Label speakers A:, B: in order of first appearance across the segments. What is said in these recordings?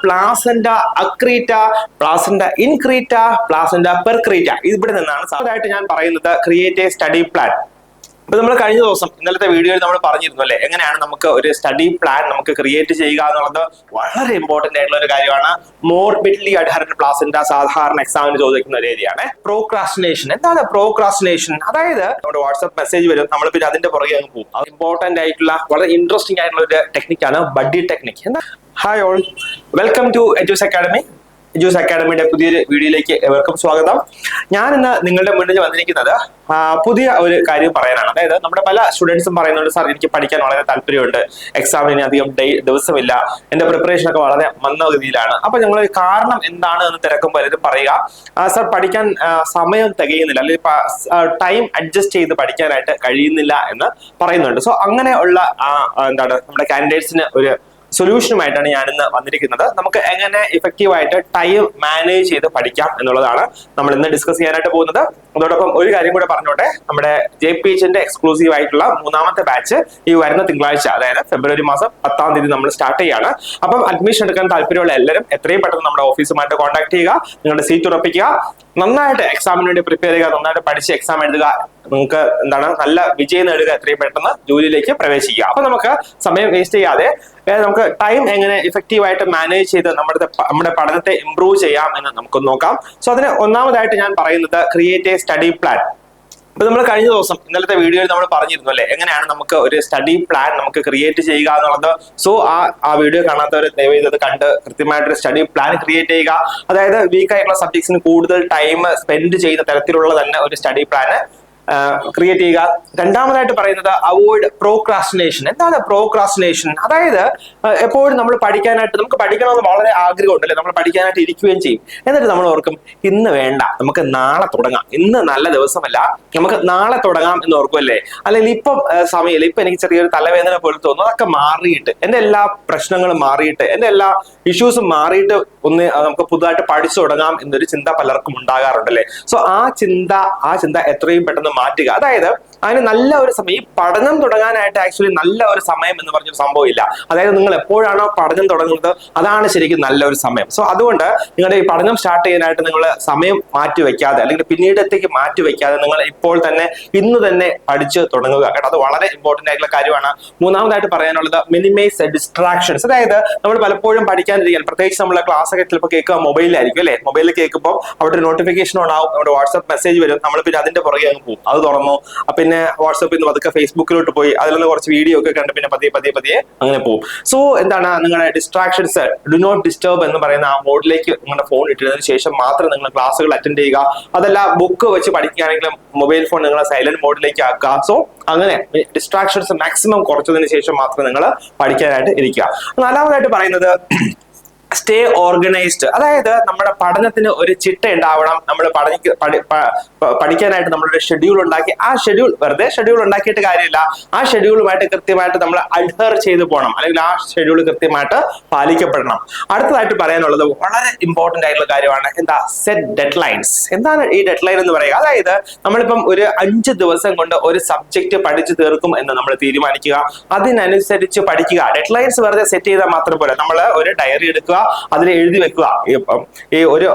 A: Placenta accreta, placenta increta, placenta percreta. ഇവിടെ നിന്നാണ് സാധാരണയായിട്ട് ഞാൻ പറയുന്നത് ക്രിയേറ്റ് എ സ്റ്റഡി പ്ലാൻ. അപ്പൊ നമ്മൾ കഴിഞ്ഞ ദിവസം ഇന്നലത്തെ വീഡിയോയിൽ നമ്മൾ പറഞ്ഞിരുന്നു അല്ലെ, എങ്ങനെയാണ് നമുക്ക് ഒരു സ്റ്റഡി പ്ലാൻ നമുക്ക് ക്രിയേറ്റ് ചെയ്യുക എന്നുള്ളത് വളരെ ഇമ്പോർട്ടന്റ് ആയിട്ടുള്ള ഒരു കാര്യമാണ്. മോർബിഡ്ലി അഡ്ഹറന്റ് പ്ലാസന്റ സാധാരണ എക്സാമിന് ചോദിക്കുന്ന ഒരു ഏരിയയാണ്. പ്രോക്രാസ്റ്റിനേഷൻ. എന്താണ് പ്രോക്രാസ്റ്റിനേഷൻ? അതായത് നമ്മുടെ വാട്സ്ആപ്പ് മെസ്സേജ് വരും, നമ്മൾ പിന്നെ അതിന്റെ പുറകെ അങ്ങ് പോകും. ഇമ്പോർട്ടന്റ് ആയിട്ടുള്ള വളരെ ഇൻട്രസ്റ്റിംഗ് ആയിട്ടുള്ള ഒരു ടെക്നിക്കാണ് ബഡ്ഡി ടെക്നിക്. എന്താ? Hi all, welcome to Edus academy. Edus അക്കാഡമിയുടെ പുതിയൊരു വീഡിയോയിലേക്ക് ഏവർക്കും സ്വാഗതം. ഞാൻ ഇന്ന് നിങ്ങളുടെ മുന്നിൽ വന്നിരിക്കുന്നത് പുതിയ ഒരു കാര്യം പറയാനാണ്. അതായത് നമ്മുടെ പല സ്റ്റുഡൻസും പറയുന്നുണ്ട്, സാർ എനിക്ക് പഠിക്കാൻ വളരെ താല്പര്യമുണ്ട്, എക്സാമിന് അധികം ദിവസമില്ല, എന്റെ പ്രിപ്പറേഷൻ ഒക്കെ വളരെ മന്ദഗതിയിലാണ്. അപ്പൊ ഞങ്ങൾ കാരണം എന്താണ് എന്ന് തിരക്കുമ്പോൾ പലരും പറയുക, സാർ പഠിക്കാൻ സമയം തികയുന്നില്ല, അല്ലെങ്കിൽ ടൈം അഡ്ജസ്റ്റ് ചെയ്ത് പഠിക്കാനായിട്ട് കഴിയുന്നില്ല എന്ന് പറയുന്നുണ്ട്. സോ അങ്ങനെയുള്ള നമ്മുടെ കാൻഡിഡേറ്റ്സിന് ഒരു സൊല്യൂഷനുമായിട്ടാണ് ഞാൻ ഇന്ന് വന്നിരിക്കുന്നത്. നമുക്ക് എങ്ങനെ ഇഫക്റ്റീവ് ആയിട്ട് ടൈം മാനേജ് ചെയ്ത് പഠിക്കാം എന്നുള്ളതാണ് നമ്മൾ ഇന്ന് ഡിസ്കസ് ചെയ്യാനായിട്ട് പോകുന്നത്. അതോടൊപ്പം ഒരു കാര്യം കൂടെ പറഞ്ഞോട്ടെ, നമ്മുടെ JPHന്റെ എക്സ്ക്ലൂസീവ് ആയിട്ടുള്ള 3ാമത്തെ ബാച്ച് ഈ വരുന്ന തിങ്കളാഴ്ച, അതായത് ഫെബ്രുവരി മാസം 10-ാം തീയതി നമ്മൾ സ്റ്റാർട്ട് ചെയ്യാണ്. അപ്പം അഡ്മിഷൻ എടുക്കാൻ താല്പര്യമുള്ള എല്ലാവരും എത്രയും പെട്ടെന്ന് നമ്മുടെ ഓഫീസുമായിട്ട് കോൺടാക്ട് ചെയ്യുക, നിങ്ങളുടെ സീറ്റ് ഉറപ്പിക്കുക, നന്നായിട്ട് എക്സാമിന് വേണ്ടി പ്രിപ്പയർ ചെയ്യുക, നന്നായിട്ട് പഠിച്ച് എക്സാം എഴുതുക, നിങ്ങൾക്ക് നല്ല വിജയം നേടുക, എത്രയും പെട്ടെന്ന് ജോലിയിലേക്ക് പ്രവേശിക്കുക. അപ്പൊ നമുക്ക് സമയം വേസ്റ്റ് ചെയ്യാതെ നമുക്ക് ടൈം എങ്ങനെ ഇഫക്റ്റീവ് ആയിട്ട് മാനേജ് ചെയ്ത് നമ്മുടെ പഠനത്തെ ഇംപ്രൂവ് ചെയ്യാം എന്ന് നമുക്ക് നോക്കാം. സോ അതിന് ഒന്നാമതായിട്ട് ഞാൻ പറയുന്നത് ക്രിയേറ്റ് എ സ്റ്റഡി പ്ലാൻ. ഇപ്പൊ നമ്മൾ കഴിഞ്ഞ ദിവസം ഇന്നലത്തെ വീഡിയോയിൽ നമ്മൾ പറഞ്ഞിരുന്നു അല്ലെ, എങ്ങനെയാണ് നമുക്ക് ഒരു സ്റ്റഡി പ്ലാൻ നമുക്ക് ക്രിയേറ്റ് ചെയ്യുക എന്നുള്ളത്. സോ ആ വീഡിയോ കാണാത്തവർ ദയവായി അത് കണ്ട് കൃത്യമായിട്ടൊരു സ്റ്റഡി പ്ലാൻ ക്രിയേറ്റ് ചെയ്യുക. അതായത് വീക്ക് ആയിട്ടുള്ള സബ്ജക്ട്സിന് കൂടുതൽ ടൈം സ്പെൻഡ് ചെയ്യുന്ന തരത്തിലുള്ള തന്നെ ഒരു സ്റ്റഡി പ്ലാന് ക്രിയേറ്റ് ചെയ്യുക. രണ്ടാമതായിട്ട് പറയുന്നത് അവോയ്ഡ് പ്രോക്രാസ്റ്റിനേഷൻ. എന്താണ് പ്രോക്രാസ്റ്റിനേഷൻ? അതായത് എപ്പോഴും നമ്മൾ നമുക്ക് പഠിക്കണമെന്ന് വളരെ ആഗ്രഹമുണ്ട് അല്ലെ, നമ്മൾ പഠിക്കാനായിട്ട് ഇരിക്കുകയും ചെയ്യും. എന്നിട്ട് നമ്മൾ ഓർക്കും, ഇന്ന് വേണ്ട, നമുക്ക് നാളെ തുടങ്ങാം, ഇന്ന് നല്ല ദിവസമല്ല, നമുക്ക് നാളെ തുടങ്ങാം എന്ന് ഓർക്കും അല്ലേ. അല്ലെങ്കിൽ ഇപ്പം സമയമില്ല, ഇപ്പൊ എനിക്ക് ചെറിയൊരു തലവേദന പോലെ തോന്നുന്നു, അതൊക്കെ മാറിയിട്ട്, എന്റെ എല്ലാ പ്രശ്നങ്ങളും മാറിയിട്ട്, എന്റെ എല്ലാ ഇഷ്യൂസും മാറിയിട്ട് നമുക്ക് പുതുതായിട്ട് പഠിച്ചു തുടങ്ങാം എന്നൊരു ചിന്ത പലർക്കും ഉണ്ടാകാറുണ്ടല്ലേ. സോ ആ ചിന്ത എത്രയും പെട്ടെന്ന് മാറ്റുക. അതായത് അതിന് നല്ല ഒരു സമയം, ഈ പഠനം തുടങ്ങാനായിട്ട് ആക്ച്വലി നല്ല ഒരു സമയം എന്ന് പറഞ്ഞൊരു സംഭവം ഇല്ല. അതായത് നിങ്ങൾ എപ്പോഴാണോ പഠനം തുടങ്ങുന്നത് അതാണ് ശരിക്കും നല്ലൊരു സമയം. സോ അതുകൊണ്ട് നിങ്ങളുടെ ഈ പഠനം സ്റ്റാർട്ട് ചെയ്യാനായിട്ട് നിങ്ങൾ സമയം മാറ്റി വെക്കാതെ, അല്ലെങ്കിൽ പിന്നീടത്തേക്ക് മാറ്റി വെക്കാതെ നിങ്ങൾ ഇപ്പോൾ തന്നെ ഇന്ന് തന്നെ പഠിച്ച് തുടങ്ങുക കേട്ടോ. അത് വളരെ ഇമ്പോർട്ടന്റ് ആയിട്ടുള്ള കാര്യമാണ്. മൂന്നാമതായിട്ട് പറയാനുള്ളത് മിനിമൈസ് ഡിസ്ട്രാക്ഷൻസ്. അതായത് നമ്മൾ പലപ്പോഴും പഠിക്കാനിരിക്കാൻ, പ്രത്യേകിച്ച് നമ്മളെ ക്ലാസ് ഒക്കെ ചിലപ്പോൾ കേൾക്കുക മൊബൈലിലായിരിക്കും അല്ലെ. മൊബൈലിൽ കേൾക്കുമ്പോൾ അവിടെ ഒരു നോട്ടിഫിക്കേഷൻ ഉണ്ടാവും, നമ്മുടെ വാട്സ്ആപ്പ് മെസ്സേജ് വരും, നമ്മൾ പിന്നെ അതിന്റെ പുറകെ അങ്ങ് പോകും. അത് തുറന്നു, പിന്നെ വാട്സ്ആപ്പിൽ നിന്ന് പതുക്കെ ഫേസ്ബുക്കിലോട്ട് പോയി, അതിൽ നിന്ന് കുറച്ച് വീഡിയോ ഒക്കെ കണ്ട് പിന്നെ പതിയെ അങ്ങനെ പോകും. സോ എന്താണ്, നിങ്ങളുടെ ഡിസ്ട്രാക്ഷൻസ് ഡു നോട്ട് ഡിസ്റ്റർബ് എന്ന് പറയുന്ന ആ മോഡിലേക്ക് നിങ്ങളുടെ ഫോൺ ഇട്ടതിന് ശേഷം മാത്രം നിങ്ങൾ ക്ലാസ്സുകൾ അറ്റൻഡ് ചെയ്യുക. അതല്ല ബുക്ക് വെച്ച് പഠിക്കുകയാണെങ്കിലും മൊബൈൽ ഫോൺ നിങ്ങൾ സൈലന്റ് മോഡിലേക്ക് ആക്കുക. സോ അങ്ങനെ ഡിസ്ട്രാക്ഷൻസ് മാക്സിമം കുറച്ചതിന് ശേഷം മാത്രം നിങ്ങൾ പഠിക്കാനായിട്ട് ഇരിക്കുക. നാലാമതായിട്ട് പറയുന്നത് സ്റ്റേ ഓർഗനൈസ്ഡ്. അതായത് നമ്മുടെ പഠനത്തിന് ഒരു ചിട്ട ഉണ്ടാവണം. നമ്മൾ പഠിക്കാനായിട്ട് നമ്മളൊരു ഷെഡ്യൂൾ ഉണ്ടാക്കി, ആ വെറുതെ ഷെഡ്യൂൾ ഉണ്ടാക്കിയിട്ട് കാര്യമില്ല, ആ ഷെഡ്യൂളുമായിട്ട് കൃത്യമായിട്ട് നമ്മൾ അഡ്ഹർ ചെയ്ത് പോകണം, അല്ലെങ്കിൽ ആ ഷെഡ്യൂൾ കൃത്യമായിട്ട് പാലിക്കപ്പെടണം. അടുത്തതായിട്ട് പറയാനുള്ളത് വളരെ ഇമ്പോർട്ടന്റ് ആയിട്ടുള്ള കാര്യമാണ്, എന്താ, സെറ്റ് ഡെഡ് ലൈൻസ്. എന്താണ് ഈ ഡെഡ് ലൈൻ എന്ന് പറയുക? അതായത് നമ്മളിപ്പം ഒരു 5 ദിവസം കൊണ്ട് ഒരു സബ്ജക്ട് പഠിച്ചു തീർക്കും എന്ന് നമ്മൾ തീരുമാനിക്കുക, അതിനനുസരിച്ച് പഠിക്കുക. ഡെഡ് ലൈൻസ് വെറുതെ സെറ്റ് ചെയ്താൽ മാത്രം പോലെ, നമ്മൾ ഒരു ഡയറി എടുക്കുക, അതിൽ എഴുതി വെക്കുക, ഈ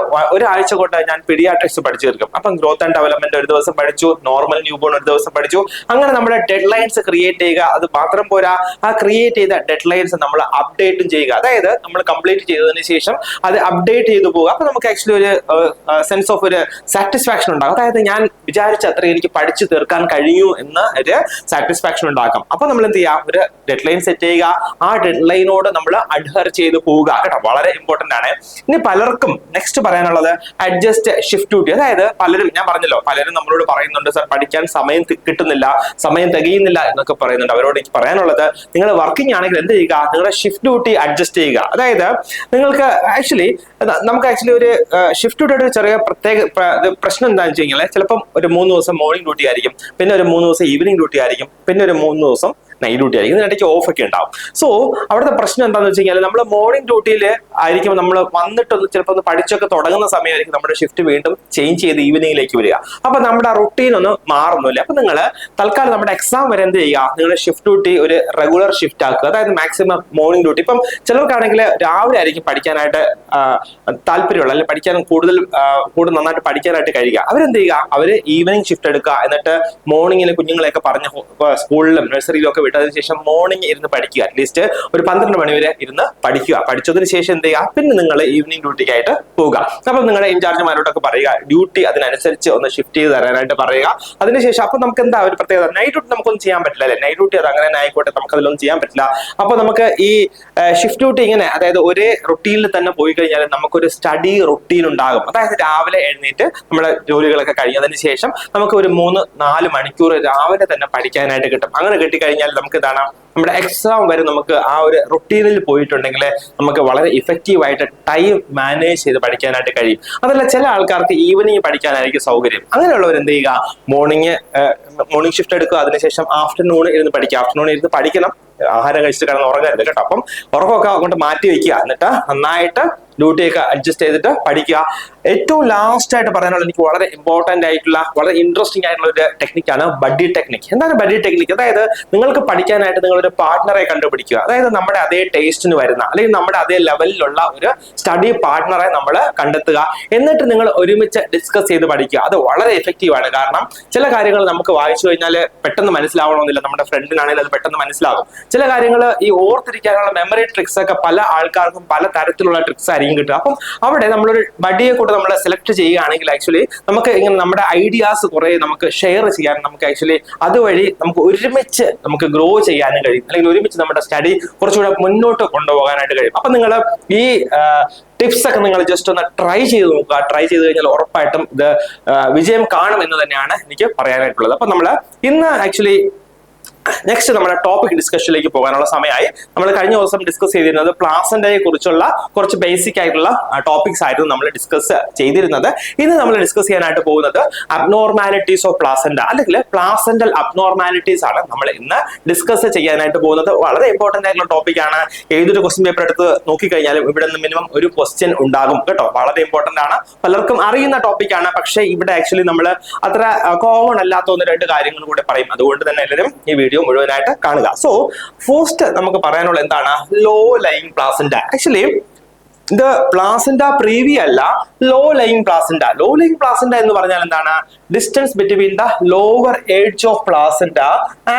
A: ഒരാഴ്ച കൊണ്ട് ഞാൻ പീഡിയാട്രിക്സ് പഠിച്ചു തീർക്കും, അപ്പം ഗ്രോത്ത് ആൻഡ് ഡെവലപ്മെന്റ് ഒരു ദിവസം പഠിച്ചു, നോർമൽ ന്യൂബോൺ ഒരു ദിവസം പഠിച്ചു. അങ്ങനെ നമ്മുടെ ഡെഡ് ലൈൻസ് ക്രിയേറ്റ് ചെയ്യുക. അത് മാത്രം പോരാ, ആ ക്രിയേറ്റ് ചെയ്ത ഡെഡ് ലൈൻസ് നമ്മൾ അപ്ഡേറ്റും ചെയ്യുക. അതായത് നമ്മൾ കംപ്ലീറ്റ് ചെയ്തതിന് ശേഷം അത് അപ്ഡേറ്റ് ചെയ്തു പോകുക. അപ്പൊ നമുക്ക് ആക്ച്വലി ഒരു സെൻസ് ഓഫ് ഒരു സാറ്റിസ്ഫാക്ഷൻ ഉണ്ടാകും. അതായത് ഞാൻ വിചാരിച്ച അത്ര എനിക്ക് പഠിച്ചു തീർക്കാൻ കഴിയൂ എന്ന ഒരു സാറ്റിസ്ഫാക്ഷൻ ഉണ്ടാക്കാം. അപ്പൊ നമ്മൾ എന്ത് ചെയ്യാം, ഒരു ഡെഡ് ലൈൻ സെറ്റ് ചെയ്യുക, ആ ഡെഡ് ലൈനോട് നമ്മൾ അഡ്ഹർ ചെയ്ത് പോവുക കേട്ടോ. വളരെ ഇമ്പോർട്ടന്റ് ആണ്. ഇനി പലർക്കും നെക്സ്റ്റ് പറയാനുള്ളത് അഡ്ജസ്റ്റ് ഷിഫ്റ്റ് ഡ്യൂട്ടി. അതായത് പലരും, ഞാൻ പറഞ്ഞല്ലോ, പലരും നമ്മളോട് പറയുന്നുണ്ട്, സാർ പഠിക്കാൻ സമയം കിട്ടുന്നില്ല, സമയം തികയുന്നില്ല എന്നൊക്കെ പറയുന്നുണ്ട്. അവരോട് എനിക്ക് പറയാനുള്ളത്, നിങ്ങൾ വർക്കിംഗ് ആണെങ്കിൽ എന്ത് ചെയ്യുക, നിങ്ങളുടെ ഷിഫ്റ്റ് ഡ്യൂട്ടി അഡ്ജസ്റ്റ് ചെയ്യുക. അതായത് നിങ്ങൾക്ക് നമുക്ക് ഒരു ഷിഫ്റ്റ് ഡ്യൂട്ടിയുടെ ഒരു ചെറിയ പ്രശ്നം എന്താണെന്ന് വെച്ച് കഴിഞ്ഞാൽ, ചിലപ്പം ഒരു 3 ദിവസം മോർണിംഗ് ഡ്യൂട്ടി ആയിരിക്കും, പിന്നെ ഒരു 3 ദിവസം ഈവനിങ് ഡ്യൂട്ടി ആയിരിക്കും, പിന്നെ ഒരു 3 ദിവസം നൈറ്റ് ഡ്യൂട്ടി ആയിരിക്കും, ഇതിനിടയ്ക്ക് ഓഫ് ഒക്കെ ഉണ്ടാവും. സോ അവിടുത്തെ പ്രശ്നം എന്താണെന്ന് വെച്ച് കഴിഞ്ഞാൽ നമ്മൾ മോർണിംഗ് ഡ്യൂട്ടിയിൽ ആയിരിക്കും നമ്മൾ വന്നിട്ടൊന്ന് ചിലപ്പോൾ ഒന്ന് പഠിച്ചൊക്കെ തുടങ്ങുന്ന സമയമായിരിക്കും നമ്മുടെ ഷിഫ്റ്റ് വീണ്ടും ചേഞ്ച് ചെയ്ത് ഈവനിങ്ങിലേക്ക് വരിക. അപ്പൊ നമ്മുടെ ആ റുട്ടീൻ ഒന്ന് മാറുന്നില്ല. അപ്പൊ നിങ്ങൾ തൽക്കാലം നമ്മുടെ എക്സാം വരെ എന്ത് ചെയ്യുക, നിങ്ങളുടെ ഷിഫ്റ്റ് ഡ്യൂട്ടി ഒരു റെഗുലർ ഷിഫ്റ്റ് ആക്കുക, അതായത് മാക്സിമം മോർണിംഗ് ഡ്യൂട്ടി. ഇപ്പം ചിലർക്കാണെങ്കിൽ രാവിലെ ആയിരിക്കും പഠിക്കാനായിട്ട് താല്പര്യമുള്ള, അല്ലെങ്കിൽ പഠിക്കാൻ കൂടുതൽ നന്നായിട്ട് പഠിക്കാനായിട്ട് കഴിയുക. അവരെന്ത് ചെയ്യുക, അവര് ഈവനിങ് ഷിഫ്റ്റ് എടുക്കുക, എന്നിട്ട് മോർണിംഗിൽ കുഞ്ഞുങ്ങളെയൊക്കെ പറഞ്ഞ് സ്കൂളിലും നഴ്സറിയിലും ഒക്കെ വിട്ടതിന് ശേഷം മോർണിംഗ് ഇരുന്ന് പഠിക്കുക. അറ്റ്ലീസ്റ്റ് ഒരു 12 മണി വരെ ഇരുന്ന് പഠിക്കുക. പഠിച്ചതിന് ശേഷം എന്ത് ചെയ്യുക, പിന്നെ നിങ്ങൾ ഈവനിങ് ഡ്യൂട്ടിക്കായിട്ട് പോവുക. അപ്പൊ നിങ്ങളുടെ ഇൻചാർജുമാരോടൊക്കെ പറയുക, ഡ്യൂട്ടി അതിനനുസരിച്ച് ഒന്ന് ഷിഫ്റ്റ് ചെയ്ത് തരാനായിട്ട് പറയുക. അതിനുശേഷം അപ്പൊ നമുക്ക് എന്താ ഒരു പ്രത്യേകത, നൈറ്റ് ഡ്യൂട്ടി നമുക്കൊന്നും ചെയ്യാൻ പറ്റില്ല അല്ലെ, നൈറ്റ് ഡ്യൂട്ടി അത് അങ്ങനെ തന്നെ ആയിക്കോട്ടെ, നമുക്ക് അതിലൊന്നും ചെയ്യാൻ പറ്റില്ല. അപ്പൊ നമുക്ക് ഈ ഷിഫ്റ്റ് ഡ്യൂട്ടി ഇങ്ങനെ, അതായത് ഒരേ റുട്ടീനിൽ തന്നെ പോയി കഴിഞ്ഞാൽ നമുക്കൊരു സ്റ്റഡി റുട്ടീൻ ഉണ്ടാകും. അതായത് രാവിലെ എഴുന്നേറ്റ് നമ്മുടെ ജോലികളൊക്കെ കഴിഞ്ഞതിന് ശേഷം നമുക്ക് ഒരു 3-4 മണിക്കൂർ രാവിലെ തന്നെ പഠിക്കാനായിട്ട് കിട്ടും. അങ്ങനെ കിട്ടിക്കഴിഞ്ഞാൽ നമുക്ക് ഇതാണ് നമ്മുടെ എക്സാം വരെ നമുക്ക് ആ ഒരു റുട്ടീനിൽ പോയിട്ടുണ്ടെങ്കിൽ നമുക്ക് വളരെ ഇഫക്റ്റീവായിട്ട് ടൈം മാനേജ് ചെയ്ത് പഠിക്കാനായിട്ട് കഴിയും. അതല്ല ചില ആൾക്കാർക്ക് ഈവനിങ് പഠിക്കാനായിരിക്കും സൗകര്യം. അങ്ങനെയുള്ളവർ എന്ത് ചെയ്യുക, മോർണിംഗ് ഷിഫ്റ്റ് എടുക്കുക, അതിനുശേഷം ആഫ്റ്റർനൂൺ ഇരുന്ന് പഠിക്കുക. ആഫ്റ്റർനൂൺ ഇരുന്ന് പഠിക്കണം, ആഹാരം കഴിച്ചിട്ട് കിടന്ന് ഉറങ്ങരുത് കേട്ടോ. അപ്പം ഉറക്കമൊക്കെ അങ്ങോട്ട് മാറ്റി വെക്കുക, എന്നിട്ട് നന്നായിട്ട് ഡ്യൂട്ടിയൊക്കെ അഡ്ജസ്റ്റ് ചെയ്തിട്ട് പഠിക്കുക. ഏറ്റവും ലാസ്റ്റ് ആയിട്ട് പറയാനുള്ള എനിക്ക് വളരെ ഇമ്പോർട്ടന്റ് ആയിട്ടുള്ള വളരെ ഇൻട്രസ്റ്റിംഗ് ആയിട്ടുള്ള ഒരു ടെക്നിക്കാണ് ബഡ്ഡി ടെക്നിക്. എന്താണ് ബഡ്ഡി ടെക്നിക്? അതായത് നിങ്ങൾക്ക് പഠിക്കാനായിട്ട് നിങ്ങളൊരു പാർട്ട്ണറെ കണ്ടുപിടിക്കുക, അതായത് നമ്മുടെ അതേ ടേസ്റ്റിന് വരുന്ന അല്ലെങ്കിൽ നമ്മുടെ അതേ ലെവലിലുള്ള ഒരു സ്റ്റഡി പാർട്ട്ണറെ നമ്മൾ കണ്ടെത്തുക. എന്നിട്ട് നിങ്ങൾ ഒരുമിച്ച് ഡിസ്കസ് ചെയ്ത് പഠിക്കുക. അത് വളരെ എഫക്റ്റീവ് ആണ്. കാരണം ചില കാര്യങ്ങൾ നമുക്ക് വായിച്ചു കഴിഞ്ഞാൽ പെട്ടെന്ന് മനസ്സിലാവണമെന്നില്ല, നമ്മുടെ ഫ്രണ്ടിനാണെങ്കിൽ അത് പെട്ടെന്ന് മനസ്സിലാകും. ചില കാര്യങ്ങൾ ഈ ഓർത്തിരിക്കാനുള്ള മെമ്മറി ട്രിക്സ് ഒക്കെ പല ആൾക്കാർക്കും പല തരത്തിലുള്ള ട്രിക്സ് ആയിരിക്കും കിട്ടുക. അപ്പം അവിടെ നമ്മളൊരു ബഡിയെ കൂടെ നമ്മൾ സെലക്ട് ചെയ്യുകയാണെങ്കിൽ ആക്ച്വലി നമുക്ക് ഇങ്ങനെ നമ്മുടെ ഐഡിയാസ് കുറെ നമുക്ക് ഷെയർ ചെയ്യാൻ, നമുക്ക് ആക്ച്വലി അതുവഴി നമുക്ക് ഒരുമിച്ച് നമുക്ക് ഗ്രോ ചെയ്യാനും കഴിയും, അല്ലെങ്കിൽ ഒരുമിച്ച് നമ്മുടെ സ്റ്റഡി കുറച്ചുകൂടെ മുന്നോട്ട് കൊണ്ടുപോകാനായിട്ട് കഴിയും. അപ്പൊ നിങ്ങൾ ഈ ടിപ്സ് ഒക്കെ നിങ്ങൾ ജസ്റ്റ് ഒന്ന് ട്രൈ ചെയ്ത് നോക്കുക. ട്രൈ ചെയ്ത് കഴിഞ്ഞാൽ ഉറപ്പായിട്ടും ഇത് വിജയം കാണും എന്ന് തന്നെയാണ് എനിക്ക് പറയാനായിട്ടുള്ളത്. അപ്പൊ നമ്മൾ ഇന്ന് ആക്ച്വലി നെക്സ്റ്റ് നമ്മുടെ ടോപ്പിക് ഡിസ്കഷനിലേക്ക് പോകാനുള്ള സമയമായി. നമ്മൾ കഴിഞ്ഞ ദിവസം ഡിസ്കസ് ചെയ്തിരുന്നത് പ്ലാസന്റയെ കുറിച്ചുള്ള കുറച്ച് ബേസിക് ആയിട്ടുള്ള ടോപ്പിക്സ് ആയിരുന്നു നമ്മൾ ഡിസ്കസ് ചെയ്തിരുന്നത്. ഇന്ന് നമ്മൾ ഡിസ്കസ് ചെയ്യാനായിട്ട് പോകുന്നത് അബ്നോർമാലിറ്റീസ് ഓഫ് പ്ലാസന്റ, അല്ലെങ്കിൽ പ്ലാസന്റൽ അബ്നോർമാലിറ്റീസ് ആണ് നമ്മൾ ഇന്ന് ഡിസ്കസ് ചെയ്യാനായിട്ട് പോകുന്നത്. വളരെ ഇമ്പോർട്ടന്റ് ആയിട്ടുള്ള ടോപ്പിക് ആണ്. ഏതൊരു ക്വസ്റ്റ്യൻ പേപ്പർ എടുത്ത് നോക്കിക്കഴിഞ്ഞാലും ഇവിടെ നിന്ന് മിനിമം ഒരു ക്വസ്റ്റ്യൻ ഉണ്ടാകും കേട്ടോ. വളരെ ഇമ്പോർട്ടന്റ് ആണ്, പലർക്കും അറിയുന്ന ടോപ്പിക് ആണ്. പക്ഷേ ഇവിടെ ആക്ച്വലി നമ്മൾ അത്ര കോമൺ അല്ലാത്ത 1-2 കാര്യങ്ങൾ കൂടെ പറയും. അതുകൊണ്ട് തന്നെ എല്ലാവരും ഈ വീഡിയോ മുഴുവനായിട്ട് കാണുക. സോ ഫസ്റ്റ് നമുക്ക് പറയാനുള്ള എന്താണ് ലോ ലൈങ് പ്ലാസന്റ. ആക്ച്വലി ഇത് പ്ലാസന്റ പ്രീവി അല്ല, low lying placenta. Low lying placenta എന്ന് പറഞ്ഞാൽ എന്താണ്, distance between the lower edge of placenta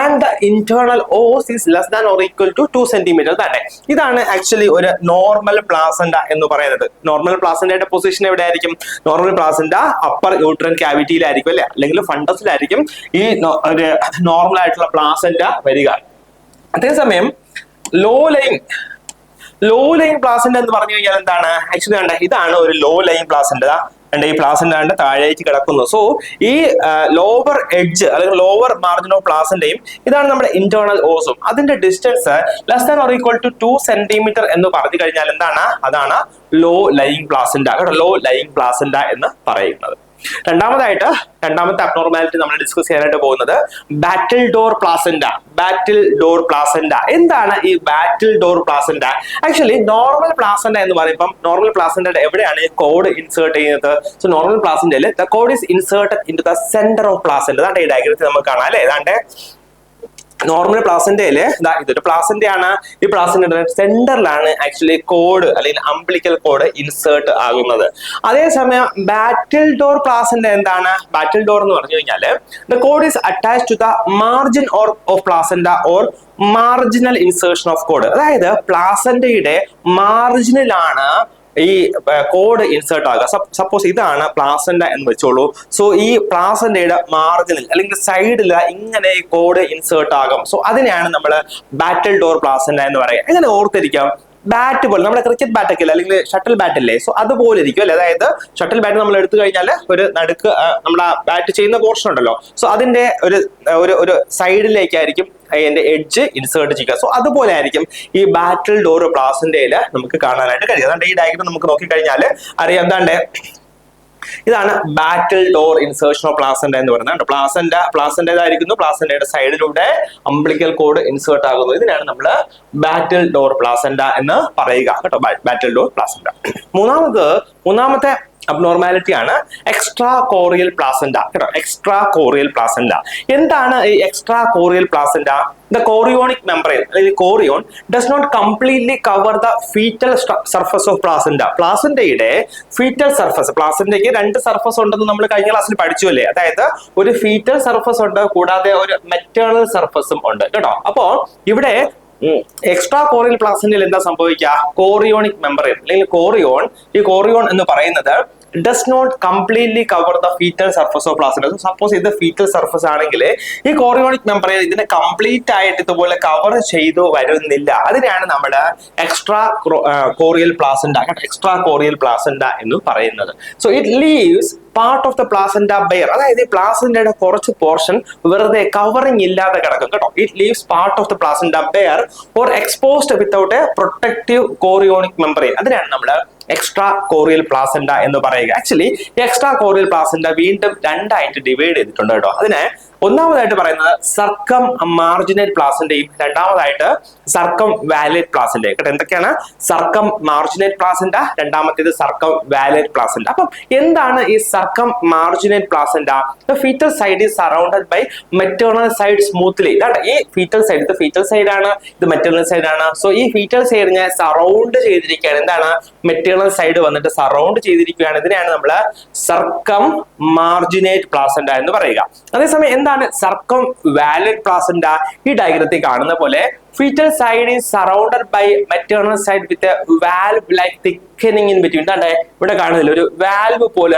A: and the internal os is less than or equal to 2 centimetre. ഇതാണ് actually ഒരു normal placenta എന്ന് പറയുന്നത്. Normal പ്ലാസന്റയുടെ പൊസിഷൻ എവിടെ ആയിരിക്കും? നോർമൽ പ്ലാസന്റ അപ്പർ യൂട്രൈൻ ക്യാവിറ്റിയിലായിരിക്കും അല്ലെ, അല്ലെങ്കിൽ ഫണ്ടസിലായിരിക്കും ഈ ഒരു നോർമൽ ആയിട്ടുള്ള പ്ലാസന്റ വരിക. അതേസമയം ലോ ലൈൻ പ്ലാസന്റ എന്ന് പറഞ്ഞു കഴിഞ്ഞാൽ എന്താണ്, ആക്ച്വലി കണ്ട ഇതാണ് ഒരു ലോ ലൈൻ പ്ലാസന്റ. ഈ പ്ലാസന്റ താഴേക്ക് കിടക്കുന്നു. സോ ഈ ലോവർ എഡ്ജ് അല്ലെങ്കിൽ ലോവർ മാർജിൻ ഓഫ് പ്ലാസന്റയും ഇതാണ് നമ്മുടെ ഇന്റേണൽ ഓസും. അതിന്റെ distance less than or equal to 2 centimetre എന്ന് പറഞ്ഞു കഴിഞ്ഞാൽ എന്താണ്, അതാണ് low lying placenta. Low lying placenta എന്ന് പറയുന്നത്. രണ്ടാമത്തെ അബ്നോർമാലിറ്റി നമ്മൾ ഡിസ്കസ് ചെയ്യാനായിട്ട് പോകുന്നത് battledore placenta. Battledore placenta എന്താണ് ഈ battledore placenta? Actually normal placenta എന്ന് പറയുമ്പോൾ നോർമൽ പ്ലാസന്റയുടെ എവിടെയാണ് ഈ കോഡ് ഇൻസേർട്ട് ചെയ്യുന്നത്? സോ നോർമൽ പ്ലാസന്റയിൽ the cord is inserted into the centre of placenta. അതാണ് ഈ ഡയഗ്രത്തിൽ നമുക്ക് കാണാം അല്ലെ. ഏതാണ്ട് നോർമൽ പ്ലാസന്റയില് ഇതൊരു പ്ലാസന്റയാണ്. ഈ പ്ലാസന്റയുടെ സെന്ററിലാണ് ആക്ച്വലി കോഡ് അല്ലെങ്കിൽ അംബ്ലിക്കൽ കോഡ് ഇൻസേർട്ട് ആകുന്നത്. അതേസമയം ബാറ്റിൽ ഡോർ പ്ലാസന്റ എന്താണ്? ബാറ്റിൽ ഡോർ എന്ന് പറഞ്ഞു കഴിഞ്ഞാൽ the cord is attached to the margin of placenta or marginal insertion of cord. അതായത് പ്ലാസന്റയുടെ മാർജിനിലാണ് ഈ കോഡ് ഇൻസേർട്ട് ആകുക. സപ്പോസ് ഇതാണ് പ്ലാസന്റ എന്ന് വെച്ചോളൂ. സോ ഈ പ്ലാസന്റയുടെ മാർജിനിൽ അല്ലെങ്കിൽ സൈഡിൽ ഇങ്ങനെ ഈ കോഡ് ഇൻസേർട്ട് ആകും. സോ അതിനെയാണ് നമ്മൾ ബാറ്റിൽ ഡോർ പ്ലാസന്റ എന്ന് പറയുക. എങ്ങനെ ഓർത്തിരിക്കാം? ബാറ്റ് പോലെ, നമ്മുടെ ക്രിക്കറ്റ് ബാറ്റ് ഒക്കെ അല്ലെങ്കിൽ ഷട്ടിൽ ബാറ്റ് അല്ലേ, സോ അതുപോലെ ഇരിക്കും അല്ലെ. അതായത് ഷട്ടിൽ ബാറ്റ് നമ്മൾ എടുത്തു കഴിഞ്ഞാൽ ഒരു നടുക്ക് നമ്മുടെ ബാറ്റ് ചെയ്യുന്ന പോർഷൻ ഉണ്ടല്ലോ, സോ അതിന്റെ ഒരു സൈഡിലേക്കായിരിക്കും അതിന്റെ എഡ്ജ് ഇൻസേർട്ട് ചെയ്യുക. സോ അതുപോലെ ആയിരിക്കും ഈ ബാറ്റിൽ ഡോർ പ്ലാസന്റയിൽ നമുക്ക് കാണാനായിട്ട് കഴിയും. അതുകൊണ്ട് ഈ ഡയഗ്രം നമുക്ക് നോക്കിക്കഴിഞ്ഞാൽ അറിയാം. എന്താണ്ട് ഇതാണ് ബാറ്റിൽ ഡോർ ഇൻസേർഷൻ ഓഫ് പ്ലാസന്റ എന്ന് പറയുന്നത്. പ്ലാസന്റേതായിരിക്കുന്നു, പ്ലാസന്റയുടെ സൈഡിലൂടെ അംബ്ലിക്കൽ കോഡ് ഇൻസേർട്ട് ആകുന്നു. ഇതിനാണ് നമ്മൾ ബാറ്റിൽ ഡോർ പ്ലാസന്റ എന്ന് പറയുക കേട്ടോ, ബാറ്റിൽ ഡോർ പ്ലാസന്റ. മൂന്നാമത്തെ അബ്നോർമാലിറ്റി ആണ് എക്സ്ട്രാ കോറിയൽ പ്ലാസന്റ കേട്ടോ, എക്സ്ട്രാ കോറിയൽ പ്ലാസന്റ. എന്താണ് ഈ extra chorial placenta? The chorionic membrane അല്ലെങ്കിൽ chorion does not completely cover the fetal surface of placenta. പ്ലാസന്റയുടെ ഫീറ്റൽ സർഫസ്, പ്ലാസന്റയ്ക്ക് രണ്ട് സർഫസ് ഉണ്ടെന്ന് നമ്മൾ കഴിഞ്ഞ ക്ലാസ്സിൽ പഠിച്ചു അല്ലേ? അതായത് ഒരു ഫീറ്റൽ സർഫസ് ഉണ്ട്, കൂടാതെ ഒരു മെറ്റേണൽ സർഫസും ഉണ്ട് കേട്ടോ. അപ്പോ ഇവിടെ എക്സ്ട്രാ കോറിയൽ പ്ലാസന്റയിൽ എന്താ സംഭവിക്കുക? കോറിയോണിക് മെമ്പറൈൻ അല്ലെങ്കിൽ കോറിയോൺ, ഈ കോറിയോൺ എന്ന് പറയുന്നത് does not completely cover the fetal surface of placenta. Suppose ഇത് ഫീറ്റൽ സർഫസ് ആണെങ്കിൽ ഈ കോറിയോണിക് മെമ്പറൈൻ ഇതിനെ കംപ്ലീറ്റ് ആയിട്ട് ഇതുപോലെ കവർ ചെയ്തു വരുന്നില്ല. അതിനാണ് നമ്മുടെ extra chorial placenta, extra chorial placenta എന്ന് പറയുന്നത്. So it leaves part of the placenta bare, അതായത് ഈ പ്ലാസന്റയുടെ കുറച്ച് പോർഷൻ വെറുതെ കവറിംഗ് ഇല്ലാതെ കിടക്കും കേട്ടോ. It leaves part of the placenta bare or exposed without a protective chorionic membrane. അതിനാണ് നമ്മൾ എക്സ്ട്രാ കോറിയൽ പ്ലാസന്റ എന്ന് പറയുക. ആക്ച്വലി എക്സ്ട്രാ കോറിയൽ പ്ലാസന്റ വീണ്ടും രണ്ടായിട്ട് ഡിവൈഡ് ചെയ്തിട്ടുണ്ട് കേട്ടോ. അതിനെ ഒന്നാമതായിട്ട് പറയുന്നത് സർക്കം മാർജിനേറ്റ് പ്ലാസന്റയും രണ്ടാമതായിട്ട് സർക്കം വാലേറ്റ് പ്ലാസന്റയും കേട്ടോ. എന്തൊക്കെയാണ്? സർക്കം മാർജിനേറ്റ് പ്ലാസന്റ, രണ്ടാമത്തേത് സർക്കം വാലേറ്റ് പ്ലാസന്റ. അപ്പം എന്താണ് ഈ circummarginate placenta? The fetal side is surrounded by maternal side smoothly. ഇതാണ് ഈ ഫീറ്റൽ സൈഡ്, ഇത് ഫീറ്റൽ സൈഡ് ആണ്, ഇത് മെറ്റേണൽ സൈഡ് ആണ്. സോ ഈ ഫീറ്റൽ സൈഡിനെ സറൗണ്ട് ചെയ്തിരിക്കുകയാണ്. എന്താണ്? മെറ്റേണൽ സൈഡ് വന്നിട്ട് സറൗണ്ട് ചെയ്തിരിക്കുകയാണ്. ഇതിനെയാണ് നമ്മൾ സർക്കം മാർജിനേറ്റ് പ്ലാസന്റ എന്ന് പറയുക. അതേസമയം എന്താണ് സർക്കം വാലേറ്റ് പ്ലാസന്റ? ഈ ഡയഗ്രത്തിൽ കാണുന്ന പോലെ fetal side is surrounded by maternal side with a valve like thickening in between. ഇവിടെ കാണുന്നില്ല, ഒരു വാൽവ് പോലെ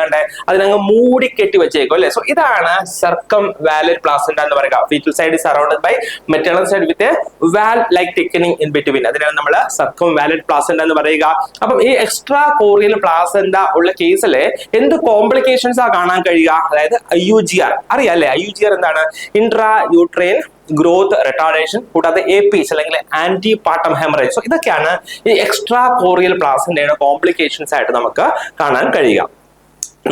A: അതിനങ്ങ് മൂടി കെട്ടി വെച്ചേക്കും അല്ലെ. സോ ഇതാണ് സർക്കം വാലേറ്റ് പ്ലാസന്റ എന്ന് പറയുക. Fetal side is surrounded by maternal side with a valve like thickening in between. അതിനാണ് നമ്മൾ സർക്കം വാലേറ്റ് പ്ലാസന്റ എന്ന് പറയുക. അപ്പം ഈ എക്സ്ട്രാ കോറിയൽ പ്ലാസന്റ ഉള്ള കേസിൽ എന്ത് കോംപ്ലിക്കേഷൻസ് ആ കാണാൻ കഴിയുക? അതായത് IUGR അറിയാം അല്ലെ? IUGR എന്താണ്? ഇൻട്രാ യൂട്രൈൻ ഗ്രോത്ത് റിട്ടാർഡേഷൻ, കൂടാതെ APH അല്ലെങ്കിൽ ആന്റി പാർട്ടം ഹെമറേജ്. സോ ഇതൊക്കെയാണ് ഈ എക്സ്ട്രാ കോറിയൽ പ്ലാസന്റയുടെ കോംപ്ലിക്കേഷൻസ് ആയിട്ട് നമുക്ക് കാണാൻ കഴിയുക.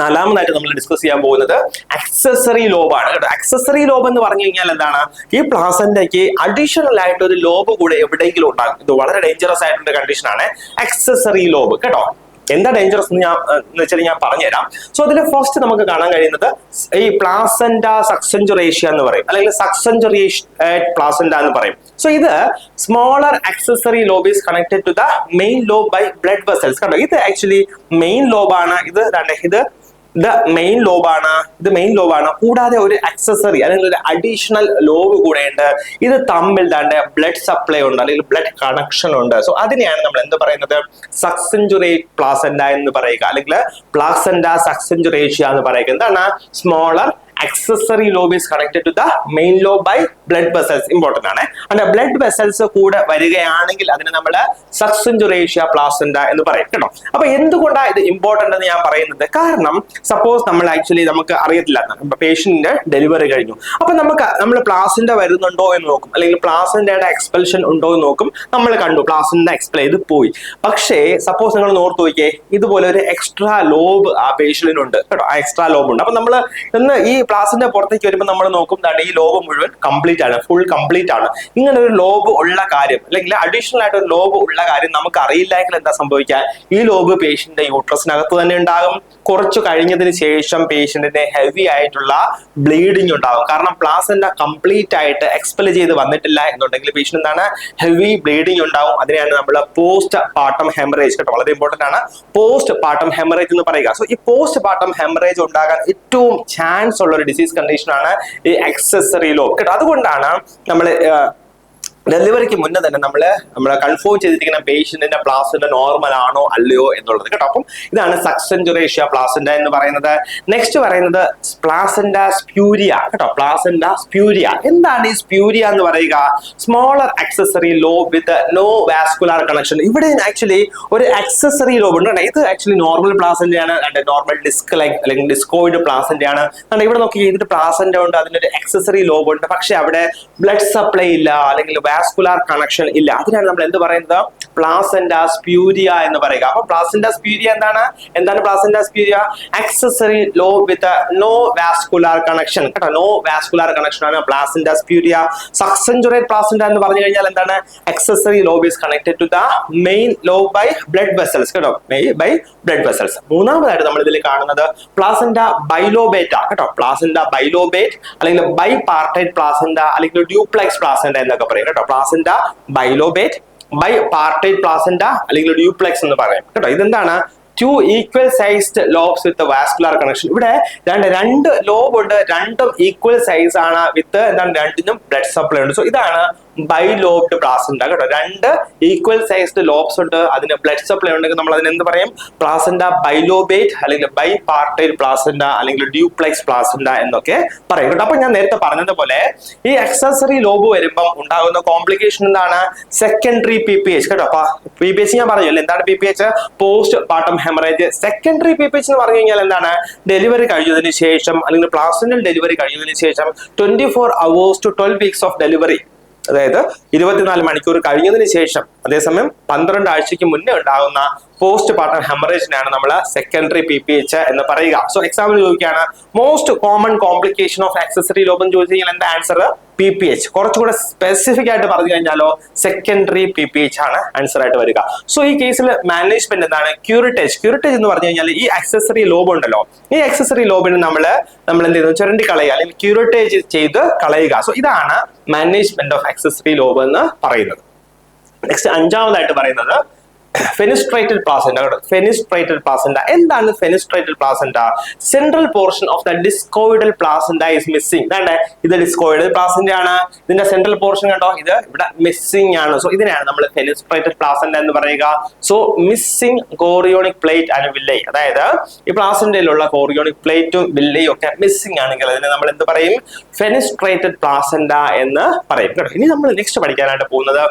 A: നാലാമതായിട്ട് നമ്മൾ ഡിസ്കസ് ചെയ്യാൻ പോകുന്നത് അക്സസറി ലോബ് ആണ് കേട്ടോ. അക്സസറി ലോബ് എന്ന് പറഞ്ഞു കഴിഞ്ഞാൽ എന്താണ്? ഈ പ്ലാസന്റയ്ക്ക് അഡീഷണൽ ആയിട്ട് ഒരു ലോബ് കൂടെ എവിടെയെങ്കിലും ഉണ്ടാകും. ഇത് വളരെ ഡേഞ്ചറസ് ആയിട്ടുള്ള കണ്ടീഷൻ ആണ് അക്സസറി ലോബ് കേട്ടോ. എന്താ ഡേഞ്ചറസ് എന്ന് വെച്ചാൽ ഞാൻ പറഞ്ഞുതരാം. സോ അതിൽ ഫസ്റ്റ് നമുക്ക് കാണാൻ കഴിയുന്നത് ഈ പ്ലാസന്റ സക്സെഞ്ചുറേഷ്യ എന്ന് പറയും, അല്ലെങ്കിൽ സക്സെഞ്ചുറേറ്റ് പ്ലാസന്റ എന്ന് പറയും. സോ ഇത് smaller accessory lobe is connected to the main lobe by blood vessels കണ്ടോ. ഇത് ആക്ച്വലി മെയിൻ ലോബാണ്. ഇത് മെയിൻ ലോബാണ്. കൂടാതെ ഒരു അക്സസറി അല്ലെങ്കിൽ ഒരു അഡീഷണൽ ലോബ് കൂടെ ഉണ്ട്. ഇത് തമ്മിൽ ബ്ലഡ് സപ്ലൈ ഉണ്ട്, അല്ലെങ്കിൽ ബ്ലഡ് കണക്ഷൻ ഉണ്ട്. സോ അതിനെയാണ് നമ്മൾ എന്ത് പറയുന്നത്? സക്സെഞ്ചുറേറ്റ് പ്ലാസന്റ എന്ന് പറയുക, അല്ലെങ്കിൽ പ്ലാസന്റ സക്സെഞ്ചുറേഷ്യ എന്ന് പറയുക. എന്താണ്? Smaller accessory lobe is connected to the main lobe by blood vessels. Important ആണ്. അതിന്റെ ബ്ലഡ് വെസൽസ് കൂടെ വരികയാണെങ്കിൽ അതിനെ നമ്മൾ സക്സെഞ്ചുറേഷ്യ പ്ലാസന്റ എന്ന് പറയും കേട്ടോ. അപ്പൊ എന്തുകൊണ്ടാണ് ഇത് ഇമ്പോർട്ടന്റ് എന്ന് ഞാൻ പറയുന്നത്? കാരണം സപ്പോസ് നമുക്ക് അറിയത്തില്ല, പേഷ്യന്റിന്റെ ഡെലിവറി കഴിഞ്ഞു, അപ്പൊ നമ്മൾ പ്ലാസന്റ വരുന്നുണ്ടോ എന്ന് നോക്കും, അല്ലെങ്കിൽ പ്ലാസന്റയുടെ എക്സ്പെൽഷൻ ഉണ്ടോ എന്ന് നോക്കും. നമ്മൾ കണ്ടു പ്ലാസന്റ എക്സ്പെൽ ചെയ്ത് പോയി. പക്ഷേ സപ്പോസ് നിങ്ങൾ ഓർത്ത് നോക്കിയേ, ഇതുപോലെ ഒരു എക്സ്ട്രാ ലോബ് ആ പേഷ്യന്റിനുണ്ട് കേട്ടോ. ആ എക്സ്ട്രാ ലോബ് ഉണ്ട്. അപ്പൊ നമ്മൾ ഈ പ്ലാസന്റ പുറത്തേക്ക് വരുമ്പോൾ നമ്മൾ നോക്കും, ഈ ലോബ് മുഴുവൻ കംപ്ലീറ്റ് ആണ്, ഫുൾ കംപ്ലീറ്റ് ആണ്. ഇങ്ങനെ ഒരു ലോബ് ഉള്ള കാര്യം, അല്ലെങ്കിൽ അഡീഷണൽ ആയിട്ട് ഒരു ലോബ് ഉള്ള കാര്യം നമുക്ക് അറിയില്ലെങ്കിൽ എന്താ സംഭവിക്കുക? ഈ ലോബ് പേഷ്യന്റിന്റെ യൂട്രസിനകത്ത് തന്നെ ഉണ്ടാകും. കുറച്ചു കഴിഞ്ഞതിന് ശേഷം പേഷ്യന്റിന് ഹെവി ആയിട്ടുള്ള ബ്ലീഡിങ് ഉണ്ടാകും. കാരണം പ്ലാസന്റ കംപ്ലീറ്റ് ആയിട്ട് എക്സ്പെൽ ചെയ്ത് വന്നിട്ടില്ല എന്നുണ്ടെങ്കിൽ പേഷ്യന്റ് എന്താണ്? ഹെവി ബ്ലീഡിങ് ഉണ്ടാവും. അതിനെയാണ് നമ്മൾ പോസ്റ്റ് പാർട്ടം ഹെമറേജ് കേട്ടോ. വളരെ ഇമ്പോർട്ടന്റ് ആണ് പോസ്റ്റ് പാർട്ടം ഹെമറേജ് എന്ന് പറയുക. സോ ഈ പോസ്റ്റ് പാർട്ടം ഹെമറേജ് ഉണ്ടാകാൻ ഏറ്റവും ചാൻസ് ഉള്ള ഒരു ഡിസീസ് കണ്ടീഷൻ ആണ് ഈ അക്സസറി ലോബ് കേട്ടോ. അതുകൊണ്ടാണ് നമ്മൾ ഡെലിവറിക്ക് മുന്നേ തന്നെ നമ്മൾ കൺഫേം ചെയ്തിരിക്കുന്ന പേഷ്യന്റിന്റെ പ്ലാസന്റ നോർമൽ ആണോ അല്ലയോ എന്നുള്ളത് കേട്ടോ. അപ്പം ഇതാണ് സക്സെഞ്ചുറേഷ്യ പ്ലാസന്റ എന്ന് പറയുന്നത്. നെക്സ്റ്റ് പറയുന്നത് പ്ലാസന്റ സ്പ്യൂരിയ കേട്ടോ. Placenta spuria. എന്താണ് ഈ സ്പ്യൂരിയ എന്ന് പറയുക? Smaller accessory lobe with no vascular connection. ഇവിടെ ആക്ച്വലി ഒരു അക്സസറി ലോബ് ഉണ്ട്. ഇത് ആക്ച്വലി നോർമൽ പ്ലാസന്റയാണ്, നോർമൽ ഡിസ്ക് ലൈക്ക് അല്ലെങ്കിൽ ഡിസ്കോയിഡ് പ്ലാസന്റയാണ്. ഇവിടെ നോക്കി ഇതിന്റെ പ്ലാസന്റ ഉണ്ട്, അതിനൊരു അക്സസറി ലോബ് ഉണ്ട്. പക്ഷെ അവിടെ ബ്ലഡ് സപ്ലൈ ഇല്ല, അല്ലെങ്കിൽ വാസ്കുലാർ കണക്ഷൻ ഇല്ല. അതിനാണ് നമ്മൾ എന്ത് പറയുന്നത്? പ്ലാസെന്റ സ്പ്യൂരിയ എന്ന് പറയുക. അപ്പൊ പ്ലാസെന്റ സ്പ്യൂരിയ എന്താണ് placenta spuria? Accessory lobe with no vascular connection കേട്ടോ, നോ വാസ്കുലാർ കണക്ഷൻ ആണ് പ്ലാസെന്റ സ്പ്യൂരിയ. സക്സെഞ്ചുറേറ്റ് പ്ലാസെന്റ എന്ന് പറഞ്ഞു കഴിഞ്ഞാൽ എന്താണ്? Accessory lobe is connected to the main lobe by blood vessels കേട്ടോ, ബൈ ബ്ലഡ് വെസൽസ്. മൂന്നാമതായിട്ട് നമ്മൾ ഇതിൽ കാണുന്നത് പ്ലാസെന്റ ബൈലോബേറ്റ കേട്ടോ, പ്ലാസെന്റ ബൈലോബേറ്റ് അല്ലെങ്കിൽ ബൈ പാർട്ടൈറ്റ് പ്ലാസെന്റ അല്ലെങ്കിൽ ഡ്യൂപ്ലെക്സ് പ്ലാസെന്റ എന്നൊക്കെ പറയും കേട്ടോ. പ്ലാസെന്റ ബൈലോബേറ്റ്, ബൈ പാർട്ടൈറ്റ് പ്ലാസെന്റ അല്ലെങ്കിൽ ഡ്യൂപ്ലെക്സ് എന്ന് പറയും കേട്ടോ. ഇതെന്താണ്? ടു ഈക്വൽ സൈസ്ഡ് ലോബ്സ് വിത്ത് വാസ്കുലാർ കണക്ഷൻ. ഇവിടെ രണ്ട് ലോബ് ഉണ്ട്, രണ്ടും ഈക്വൽ സൈസ് ആണ്, വിത്ത് രണ്ടിനും ബ്ലഡ് സപ്ലൈ ഉണ്ട്. സോ ഇതാണ് ബൈലോബ്ഡ് പ്ലാസെന്റ കേട്ടോ. രണ്ട് ഈക്വൽ സൈസ്ഡ് ലോബ്സ് ഉണ്ട്, അതിന് ബ്ലഡ് സപ്ലൈ ഉണ്ടെങ്കിൽ നമ്മൾ അതിന് എന്ത് പറയും? പ്ലാസെന്റ ബൈലോബേറ്റ് അല്ലെങ്കിൽ ബൈ പാർട്ടൈറ്റ് പ്ലാസെന്റ അല്ലെങ്കിൽ ഡ്യൂപ്ലെക്സ് പ്ലാസെന്റ എന്നൊക്കെ പറയും കേട്ടോ. അപ്പൊ ഞാൻ നേരത്തെ പറഞ്ഞതുപോലെ ഈ ആക്സസറി ലോബ് വരുമ്പം ഉണ്ടാകുന്ന കോംപ്ലിക്കേഷൻ എന്താണ്? സെക്കൻഡറി PPH കേട്ടോ. അപ്പൊ PPH ഞാൻ പറഞ്ഞല്ലോ, എന്താണ് PPH? Post partum haemorrhage. Secondary PPH എന്ന് പറഞ്ഞു കഴിഞ്ഞാൽ എന്താണ്? ഡെലിവറി കഴിഞ്ഞതിന് ശേഷം അല്ലെങ്കിൽ പ്ലാസെന്റൽ ഡെലിവറി കഴിഞ്ഞതിന് ശേഷം 24 hours to 12 weeks of delivery, അതായത് 24 മണിക്കൂർ കഴിഞ്ഞതിന് ശേഷം, അതേസമയം 12 ആഴ്ചയ്ക്ക് മുന്നേ ഉണ്ടാകുന്ന പോസ്റ്റ് പാർട്ടം ഹെമറേജിനാണ് നമ്മൾ സെക്കൻഡറി PPH എന്ന് പറയുക. സോ എക്സാമ്പിൾ ചോദിക്കുകയാണ്, most common complication of accessory lobe എന്ന് ചോദിച്ചു കഴിഞ്ഞാൽ എന്താ ആൻസർ? PPH. കുറച്ചുകൂടെ സ്പെസിഫിക് ആയിട്ട് പറഞ്ഞു കഴിഞ്ഞാലോ സെക്കൻഡറി PPH ആണ് ആൻസർ ആയിട്ട് വരിക. സോ ഈ കേസിൽ മാനേജ്മെന്റ് എന്താണ്? ക്യൂരിറ്റേജ്. ക്യൂരിറ്റേജ് എന്ന് പറഞ്ഞു കഴിഞ്ഞാൽ ഈ ആക്സസറി ലോബ് ഉണ്ടല്ലോ, ഈ ആക്സസറി ലോബിന് നമ്മൾ എന്ത് ചെയ്യുന്നു? ചുരണ്ടി കളയുക അല്ലെങ്കിൽ ക്യൂരിറ്റേജ് ചെയ്ത് കളയുക. സോ ഇതാണ് മാനേജ്മെന്റ് ഓഫ് ആക്സസറി ലോബ് എന്ന് പറയുന്നത്. നെക്സ്റ്റ് അഞ്ചാമതായിട്ട് പറയുന്നത് ഫെനിസ്ട്രേറ്റഡ് പ്ലാസെന്റ. ഫെനിസ്ട്രേറ്റഡ് പ്ലാസെന്റ എന്താണ്? Fenestrated placenta central portion of the discoidal placenta is missing. ഇതാണ്ട് ഇത് ഡിസ്കോയിഡൽ പ്ലാസെന്റ ആണ്, ഇതിന്റെ സെൻട്രൽ പോർഷൻ കണ്ടോ, ഇത് ഇവിടെ മിസ്സിംഗ് ആണ്. സോ ഇതിനെയാണ് നമ്മൾ ഫെനിസ്ട്രേറ്റഡ് പ്ലാസെന്റ എന്ന് പറയുക. So missing chorionic plate and villi, അതായത് ഈ പ്ലാസെന്റയിലുള്ള കോറിയോണിക് പ്ലേറ്റും വില്ലയും ഒക്കെ മിസ്സിംഗ് ആണെങ്കിൽ അതിനെ നമ്മൾ എന്ത് പറയും? ഫെനിസ്ട്രേറ്റഡ് പ്ലാസെന്റ എന്ന് പറയും കേട്ടോ. ഇനി നമ്മൾ നെക്സ്റ്റ് പഠിക്കാനായിട്ട് പോകുന്നത്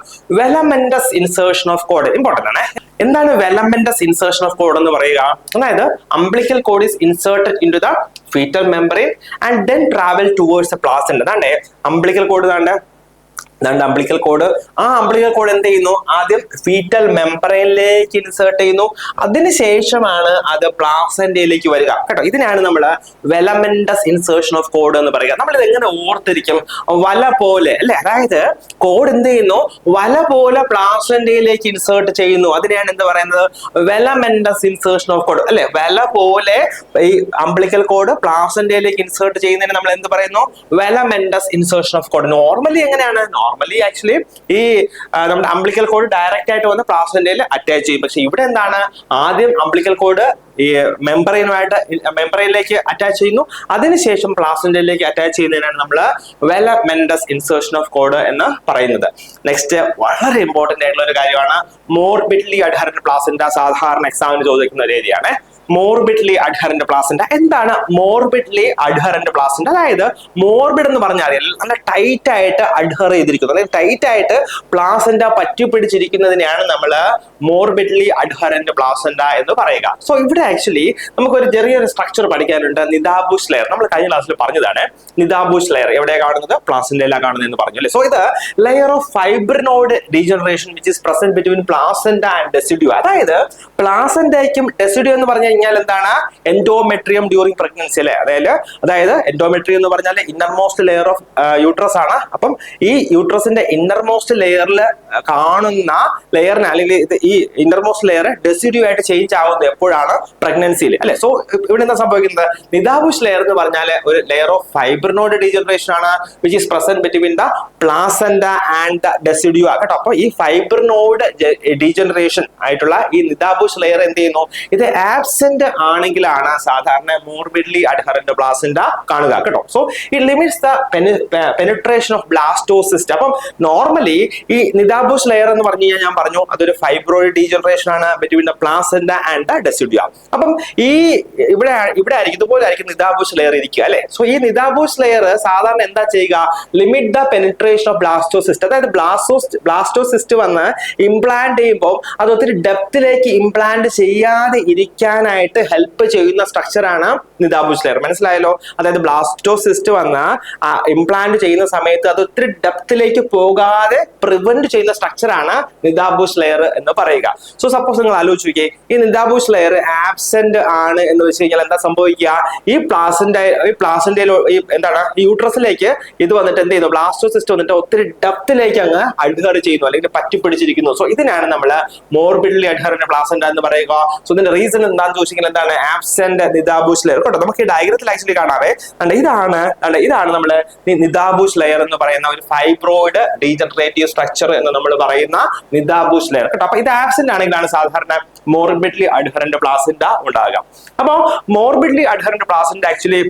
A: velamentous insertion of cord. Important ആണ്. എന്താണ് വെലമെന്റസ് ഇൻസേർഷൻ ഓഫ് കോഡ് എന്ന് പറയുക? അതായത് umbilical cord is inserted into the fetal membrane and then travel towards a placenta. അതാണ്ട് അംബ്ലിക്കൽ കോഡ് അംബ്ലിക്കൽ കോഡ്. ആ അംബ്ലിക്കൽ കോഡ് എന്ത് ചെയ്യുന്നു? ആദ്യം ഫീറ്റൽ മെമ്പറൈനിലേക്ക് ഇൻസേർട്ട് ചെയ്യുന്നു, അതിനുശേഷമാണ് അത് പ്ലാസെന്റയിലേക്ക് വരിക കേട്ടോ. ഇതിനാണ് നമ്മൾ വെലമെന്റസ് ഇൻസേർഷൻ ഓഫ് കോഡ് എന്ന് പറയുക. നമ്മൾ ഇത് എങ്ങനെ ഓർത്തിരിക്കും? വല പോലെ അല്ലെ, അതായത് കോഡ് എന്ത് ചെയ്യുന്നു? വല പോലെ പ്ലാസെന്റയിലേക്ക് ഇൻസേർട്ട് ചെയ്യുന്നു, അതിനെയാണ് എന്ത് പറയുന്നത്? വെലമെന്റസ് ഇൻസേർഷൻ ഓഫ് കോഡ് അല്ലെ. വല പോലെ ഈ അംബ്ലിക്കൽ കോഡ് പ്ലാസെന്റയിലേക്ക് ഇൻസേർട്ട് ചെയ്യുന്നതിന് നമ്മൾ എന്ത് പറയുന്നു? വെലമെന്റസ് ഇൻസേർഷൻ ഓഫ് കോഡ്. നോർമലി എങ്ങനെയാണ്? നോർമലി ആക്ച്വലി ഈ നമ്മുടെ അംബ്ലിക്കൽ കോഡ് ഡയറക്റ്റ് ആയിട്ട് വന്ന് പ്ലാസെന്റയിൽ അറ്റാച്ച് ചെയ്യും. പക്ഷെ ഇവിടെ എന്താണ്? ആദ്യം അംബ്ലിക്കൽ കോഡ് ഈ മെമ്പറൈനിലേക്ക് അറ്റാച്ച് ചെയ്യുന്നു, അതിനുശേഷം പ്ലാസെന്റയിലേക്ക് അറ്റാച്ച് ചെയ്യുന്നതിനാണ് നമ്മൾ വെലമെന്റസ് ഇൻസേർഷൻ ഓഫ് കോഡ് എന്ന് പറയുന്നത്. നെക്സ്റ്റ് വളരെ ഇമ്പോർട്ടന്റ് ആയിട്ടുള്ള ഒരു കാര്യമാണ് മോർബിഡ്ലി അഡ്ഹറന്റ് പ്ലാസെന്റ. സാധാരണ എക്സാമിന് ചോദിക്കുന്ന ഒരു ഏരിയയാണ് മോർബിഡ്ലി അഡ്ഹറന്റ് പ്ലാസെന്റ. എന്താണ് മോർബിഡ്ലി അഡ്ഹറന്റ് പ്ലാസെന്റ? അതായത് മോർബിഡ് എന്ന് പറഞ്ഞാൽ നല്ല ടൈറ്റ് ആയിട്ട് അഡ്ഹർ ചെയ്തിരിക്കുന്നത്, അതായത് ടൈറ്റ് ആയിട്ട് പ്ലാസെന്റ പറ്റി പിടിച്ചിരിക്കുന്നതിനെയാണ് നമ്മൾ മോർബിഡ്ലി അഡ്ഹറന്റ് പ്ലാസെന്റ എന്ന് പറയുക. സോ ഇവിടെ ആക്ച്വലി നമുക്കൊരു ചെറിയൊരു സ്ട്രക്ചർ പഠിക്കാനുണ്ട്, നിദാബുഷ് ലെയർ. നമ്മൾ കഴിഞ്ഞ ക്ലാസ്സിൽ പറഞ്ഞതാണ് നിദാബുഷ് ലെയർ എവിടെയാണ് കാണുന്നത്? പ്ലാസെന്റയിലാണ് കാണുന്നത് എന്ന് പറഞ്ഞു അല്ലേ. സോ ഇത് layer of fibrinoid degeneration which is present between placenta and decidua. അതായത് പ്ലാസെന്റയ്ക്കും ഡെസിഡ്യൂ എന്ന് പറഞ്ഞു കഴിഞ്ഞാൽ എന്താണ്? എൻഡോമെട്രിയം ഡ്യൂറിംഗ് പ്രഗ്നൻസി അല്ലെ. അതായത് എൻഡോമെട്രിയം എന്ന് പറഞ്ഞാൽ ഇന്നർമോസ്റ്റ് ലെയർ ഓഫ് യൂട്രസ് ആണ്. അപ്പം ഈ യൂട്രസിന്റെ ഇന്നർമോസ്റ്റ് ലെയറിൽ കാണുന്ന ലെയറിന് അല്ലെങ്കിൽ ഈ ഇന്നർമോസ്റ്റ് ലെയർ ഡെസിഡ്യൂ ആയിട്ട് ചേഞ്ച് ആവുന്നത് എപ്പോഴാണ്? പ്രഗ്നൻസിയിൽ അല്ലെ. സോ ഇവിടെ എന്താ സംഭവിക്കുന്നത്? നിദാബുഷ് ലെയർ എന്ന് പറഞ്ഞാൽ ഒരു ലെയർ ഓഫ് ഫൈബ്രിനോയിഡ് ഡീജനറേഷൻ ആണ് which is present between the placenta and the decidua കേട്ടോ. അപ്പൊ ഈ ഫൈബ്രിനോയിഡ് ഡീജനറേഷൻ ആയിട്ടുള്ള ഈ നിദാബുഷ് ലെയർ എന്ത് ചെയ്യുന്നു? ഇത് ആബ്സെന്റ് ആണെങ്കിലാണ് സാധാരണ മോർബിഡ്ലി അഡ്ഹറന്റ് പ്ലാസെന്റ കാണുക കേട്ടോ. So it limits the penetration of blastocyst. അപ്പം നോർമലി ഈ നിദാബുഷ് ലെയർ എന്ന് പറഞ്ഞു കഴിഞ്ഞാൽ ഞാൻ പറഞ്ഞു അതൊരു ഫൈബ്രോയിഡ് ഡീജനറേഷൻ ആണ് between the placenta and the decidua. അപ്പം ഈ ഇവിടെ ആയിരിക്കും ഇതുപോലെ ആയിരിക്കും നിതാബൂഷ് ലെയർ ഇരിക്കുക അല്ലെ. സോ ഈ നിതാബൂഷ് ലെയർ സാധാരണ എന്താ ചെയ്യുക, limit the penetration of blastocyst. അതായത് ബ്ലാസ്റ്റോസിസ്റ്റ് വന്ന് ഇംപ്ലാന്റ് ചെയ്യുമ്പോൾ അത് ഒത്തിരി ഡെപ്തിലേക്ക് ഇംപ്ലാന്റ് ചെയ്യാതെ ഇരിക്കാനായിട്ട് ഹെൽപ്പ് ചെയ്യുന്ന സ്ട്രക്ചറാണ് നിതാബൂഷ് ലെയർ. മനസ്സിലായല്ലോ? അതായത് ബ്ലാസ്റ്റോസിസ്റ്റ് വന്ന് ഇംപ്ലാന്റ് ചെയ്യുന്ന സമയത്ത് അത് ഒത്തിരി ഡെപ്തിലേക്ക് പോകാതെ പ്രിവെന്റ് ചെയ്യുന്ന സ്ട്രക്ചറാണ് നിതാബൂഷ് ലെയർ എന്ന് പറയുക. സോ സപ്പോസ് നിങ്ങൾ ആലോചിച്ച്, ഈ നിതാബൂഷ് ലെയർ ആബ്സെന്റ് ആണ് എന്ന് വെച്ച് കഴിഞ്ഞാൽ എന്താ സംഭവിക്കുക, ഈ പ്ലാസന്റയിലോ എന്താണ് യൂട്രസിലേക്ക് ഇത് വന്നിട്ട് എന്ത് ചെയ്യുന്നു, ബ്ലാസ്റ്റോസിസ്റ്റ് വന്നിട്ട് ഒത്തിരി ഡെപ്തിലേക്ക് അങ്ങ് അഡ്ഹർ ചെയ്യുന്നു അല്ലെങ്കിൽ പറ്റിപ്പിടിച്ചിരിക്കുന്നു. സോ ഇതിനാണ് നമ്മൾ മോർബിഡ്ലി അഡ്ഹറന്റ് പ്ലാസന്റ എന്ന് പറയുക. സോ ഇതിന്റെ റീസൺ എന്താണെന്ന് ചോദിച്ചെങ്കിൽ എന്താണ്, ആബ്സെന്റ് നിതാബൂഷ് ലെയർ. കേട്ടോ, നമുക്ക് ഈ ഡയഗ്രത്തിൽ ആക്ച്വലി കാണാവേ. ഇതാണ് നമ്മള് നിതാബൂഷ് ലെയർ എന്ന് പറയുന്ന ഒരു ഫൈബ്രോയിഡ് ഡീജനറേറ്റീവ് സ്ട്രക്ചർ എന്ന് നമ്മൾ പറയുന്ന നിതാബൂഷ് ലെയർ. കേട്ടോ, അപ്പൊ ഇത് ആബ്സെന്റ് ആണെങ്കിലാണ് സാധാരണ മോർബിഡ്ലി അഡ്ഹറന്റ് പ്ലാസന്റ ഉണ്ടാകുക. അപ്പൊ മോർബിഡ്ലി അഡ്ഹറന്റ് പ്ലാസന്റ ആക്ച്വലി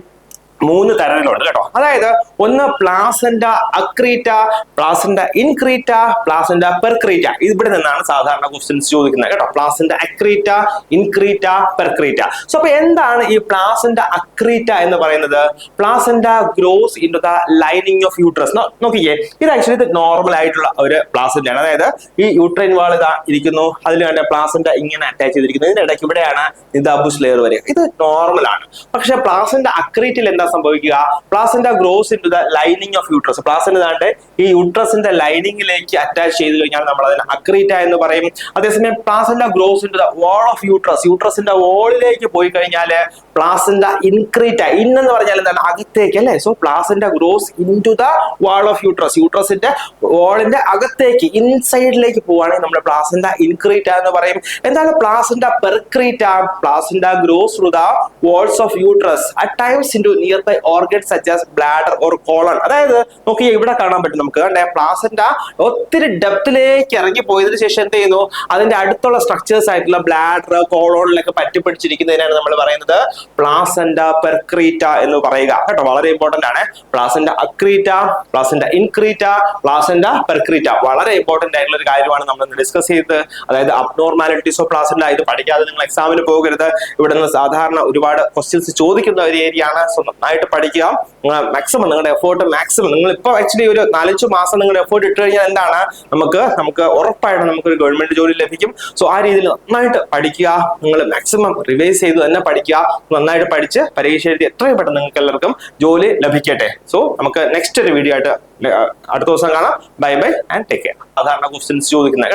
A: 3 തരത്തിലുണ്ട് കേട്ടോ. അതായത് ഒന്ന് placenta accreta, placenta increta, placenta percreta. ഇവിടെ നിന്നാണ് സാധാരണ ക്വസ്റ്റ്യൻസ് ചോദിക്കുന്നത് കേട്ടോ. Placenta accreta, ഇൻക്രീറ്റ, പെർക്രീറ്റ. സോ അപ്പൊ എന്താണ് ഈ പ്ലാസന്റ അക്രീറ്റ എന്ന് പറയുന്നത്? Placenta grows into the lining of uterus. നോക്കിയേ, ഇത് ആക്ച്വലി നോർമൽ ആയിട്ടുള്ള ഒരു പ്ലാസന്റ ആണ്. അതായത് ഈ യൂട്രൈൻ വാൾ ഇതാ ഇരിക്കുന്നു, അതിൽ കണ്ട പ്ലാസന്റ ഇങ്ങനെ അറ്റാച്ച് ചെയ്തിരിക്കുന്നു. ഇതിന്റെ ഇടയ്ക്ക് ഇവിടെയാണ് നിതാബൂഷ് ലെയർ വരിക. ഇത് നോർമൽ ആണ്. പക്ഷെ പ്ലാസന്റ അക്രീറ്റിൽ എന്താ സംഭവിക്കുക, placenta grows into the lining of uterus. Placenta ദാണ്ട് ഈ യൂട്രസിന്റെ ലൈനിങ്ങിലേക്ക് അറ്റാച്ച് ചെയ്ത് കഴിഞ്ഞാൽ നമ്മൾ അതിന് അക്രീറ്റ എന്ന് പറയും. അതേസമയം placenta grows into the wall of uterus, യൂട്രസിന്റെ വോളിലേക്ക് പോയി കഴിഞ്ഞാൽ പ്ലാസന്റ ഇൻക്രീറ്റ. ഇൻ എന്ന് പറഞ്ഞാൽ എന്താണ്, അകത്തേക്ക് അല്ലെ. So placenta grows into the wall of uterus, യൂട്രസിന്റെ വാളിന്റെ അകത്തേക്ക് ഇൻസൈഡിലേക്ക് പോവുകയാണെങ്കിൽ നമ്മൾ പ്ലാസന്റ ഇൻക്രീറ്റ എന്ന് പറയും. എന്താണ് placenta percreta? Placenta grows through the walls of uterus at times into nearby organs such as bladder or colon. അതായത് നോക്കി ഇവിടെ കാണാൻ പറ്റും നമുക്ക്, പ്ലാസന്റ ഒത്തിരി ഡെപ്തിലേക്ക് ഇറങ്ങി പോയതിനു ശേഷം എന്ത് ചെയ്യുന്നു, അതിന്റെ അടുത്തുള്ള സ്ട്രക്ചേഴ്സ് ആയിട്ടുള്ള ബ്ലാഡർ, കോളോണിലൊക്കെ പറ്റിപ്പിടിച്ചിരിക്കുന്നതിനാണ് നമ്മൾ പറയുന്നത് പ്ലാസന്റ പെർക്രീറ്റ എന്ന് പറയുക. കേട്ടോ, വളരെ ഇമ്പോർട്ടന്റ് ആണ്. Placenta accreta, placenta increta, placenta percreta. വളരെ ഇമ്പോർട്ടന്റ് ആയിട്ടുള്ള ഒരു കാര്യമാണ് നമ്മൾ ഡിസ്കസ് ചെയ്തത്. അതായത് അബ്നോർമാലിറ്റീസ് ഓഫ് പ്ലാസന്റ. ഇത് പഠിക്കാതെ നിങ്ങൾ എക്സാമിന് പോകരുത്. ഇവിടെ നിന്ന് സാധാരണ ഒരുപാട് ക്വസ്റ്റ്യൻസ് ചോദിക്കുന്ന ഒരു ഏരിയ ആണ്. സോ നന്നായിട്ട് പഠിക്കുക. മാക്സിമം നിങ്ങളുടെ എഫേർട്ട് മാക്സിമം നിങ്ങൾ ഇപ്പൊ ആക്ച്വലി ഒരു 4-5 മാസം നിങ്ങളുടെ എഫേർട്ട് ഇട്ട് കഴിഞ്ഞാൽ എന്താണ്, നമുക്ക് ഉറപ്പായിട്ട് നമുക്കൊരു ഗവൺമെന്റ് ജോലി ലഭിക്കും. സോ ആ രീതിയിൽ നന്നായിട്ട് പഠിക്കുക. നിങ്ങൾ മാക്സിമം റിവൈസ് ചെയ്ത് തന്നെ പഠിക്കുക. നന്നായിട്ട് പഠിച്ച് പരീക്ഷ എഴുതി എത്രയും പെട്ടെന്ന് നിങ്ങൾക്ക് എല്ലാവർക്കും ജോലി ലഭിക്കട്ടെ. സോ നമുക്ക് നെക്സ്റ്റ് ഒരു വീഡിയോ ആയിട്ട് അടുത്ത ദിവസം കാണാം. Bye bye and take care. സാധാരണ ക്വസ്റ്റ്യൻസ് ചോദിക്കുന്നത്